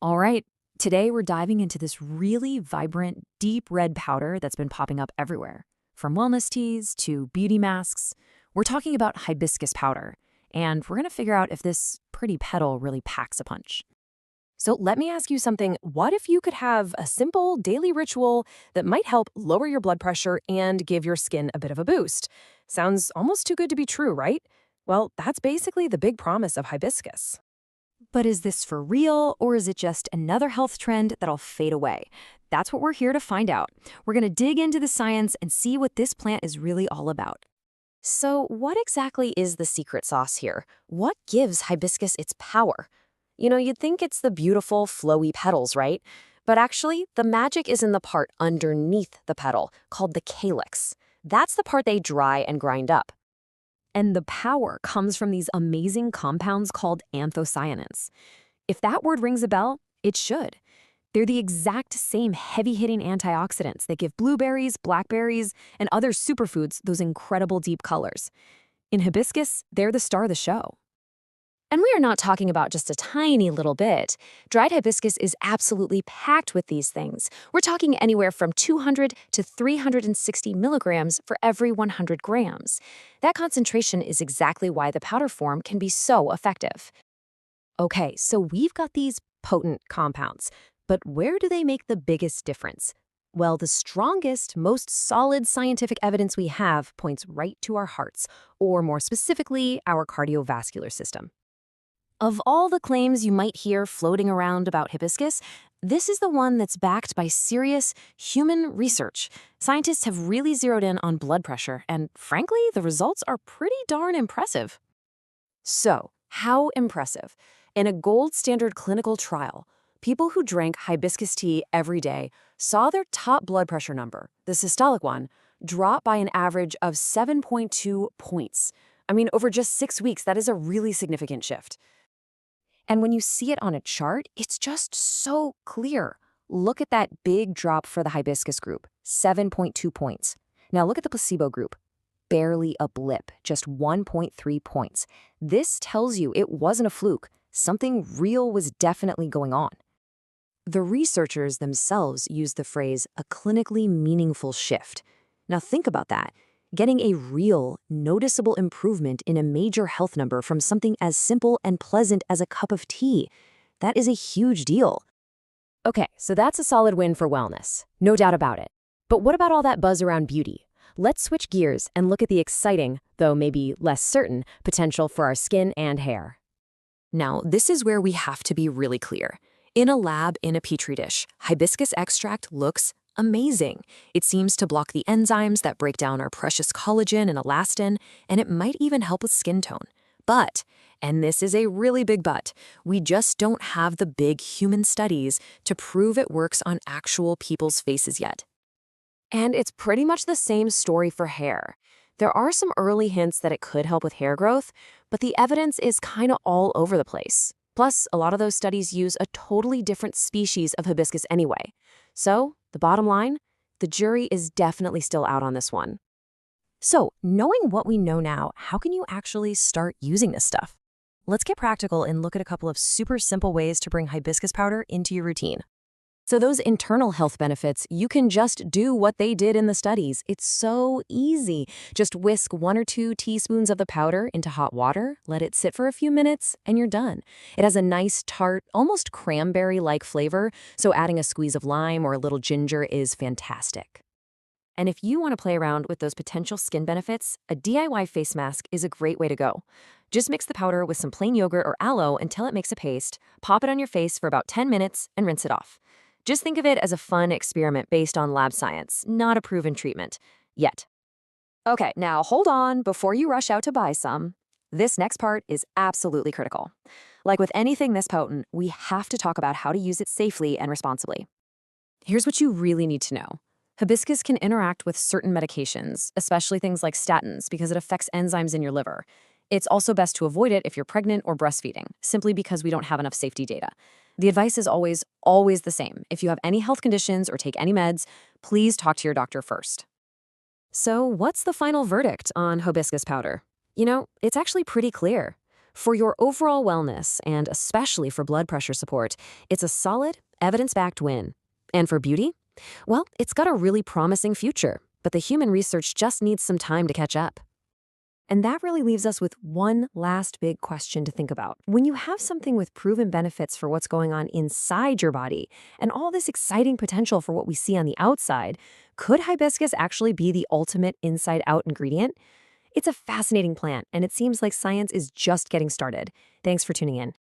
All right, today we're diving into this really vibrant, deep red powder that's been popping up everywhere. From wellness teas to beauty masks, we're talking about hibiscus powder, and we're going to figure out if this pretty petal really packs a punch. So let me ask you something. What if you could have a simple daily ritual that might help lower your blood pressure and give your skin a bit of a boost? Sounds almost too good to be true, right? Well, that's basically the big promise of hibiscus. But is this for real, or is it just another health trend that'll fade away? That's what we're here to find out. We're going to dig into the science and see what this plant is really all about. So, what exactly is the secret sauce here? What gives hibiscus its power? You'd think it's the beautiful, flowy petals, right? But actually, the magic is in the part underneath the petal, called the calyx. That's the part they dry and grind up. And the power comes from these amazing compounds called anthocyanins. If that word rings a bell, it should. They're the exact same heavy-hitting antioxidants that give blueberries, blackberries, and other superfoods those incredible deep colors. In hibiscus, they're the star of the show. And we are not talking about just a tiny little bit. Dried hibiscus is absolutely packed with these things. We're talking anywhere from 200 to 360 milligrams for every 100 grams. That concentration is exactly why the powder form can be so effective. Okay, so we've got these potent compounds, but where do they make the biggest difference? Well, the strongest, most solid scientific evidence we have points right to our hearts, or more specifically, our cardiovascular system. Of all the claims you might hear floating around about hibiscus, this is the one that's backed by serious human research. Scientists have really zeroed in on blood pressure, and frankly, the results are pretty darn impressive. So, how impressive? In a gold standard clinical trial, people who drank hibiscus tea every day saw their top blood pressure number, the systolic one, drop by an average of 7.2 points. Over just 6 weeks, that is a really significant shift. And when you see it on a chart, it's just so clear. Look at that big drop for the hibiscus group, 7.2 points. Now look at the placebo group. Barely a blip, just 1.3 points. This tells you it wasn't a fluke. Something real was definitely going on. The researchers themselves used the phrase, a clinically meaningful shift. Now think about that. Getting a real, noticeable improvement in a major health number from something as simple and pleasant as a cup of tea. That is a huge deal. Okay, so that's a solid win for wellness. No doubt about it. But what about all that buzz around beauty? Let's switch gears and look at the exciting, though maybe less certain, potential for our skin and hair. Now, this is where we have to be really clear. In a lab, in a petri dish, hibiscus extract looks amazing. It seems to block the enzymes that break down our precious collagen and elastin, and it might even help with skin tone. But, and this is a really big but, we just don't have the big human studies to prove it works on actual people's faces yet. And it's pretty much the same story for hair. There are some early hints that it could help with hair growth, but the evidence is kind of all over the place. Plus, a lot of those studies use a totally different species of hibiscus anyway. So, the bottom line, the jury is definitely still out on this one. So, knowing what we know now, how can you actually start using this stuff? Let's get practical and look at a couple of super simple ways to bring hibiscus powder into your routine. So those internal health benefits, you can just do what they did in the studies. It's so easy. Just whisk 1 or 2 teaspoons of the powder into hot water, let it sit for a few minutes, and you're done. It has a nice, tart, almost cranberry-like flavor, so adding a squeeze of lime or a little ginger is fantastic. And if you want to play around with those potential skin benefits, a DIY face mask is a great way to go. Just mix the powder with some plain yogurt or aloe until it makes a paste, pop it on your face for about 10 minutes, and rinse it off. Just think of it as a fun experiment based on lab science, not a proven treatment. Yet. Okay, now hold on before you rush out to buy some. This next part is absolutely critical. Like with anything this potent, we have to talk about how to use it safely and responsibly. Here's what you really need to know. Hibiscus can interact with certain medications, especially things like statins, because it affects enzymes in your liver. It's also best to avoid it if you're pregnant or breastfeeding, simply because we don't have enough safety data. The advice is always the same. If you have any health conditions or take any meds, please talk to your doctor first. So what's the final verdict on hibiscus powder? It's actually pretty clear. For your overall wellness, and especially for blood pressure support, it's a solid, evidence-backed win. And for beauty? Well, it's got a really promising future, but the human research just needs some time to catch up. And that really leaves us with one last big question to think about. When you have something with proven benefits for what's going on inside your body, and all this exciting potential for what we see on the outside, could hibiscus actually be the ultimate inside-out ingredient? It's a fascinating plant, and it seems like science is just getting started. Thanks for tuning in.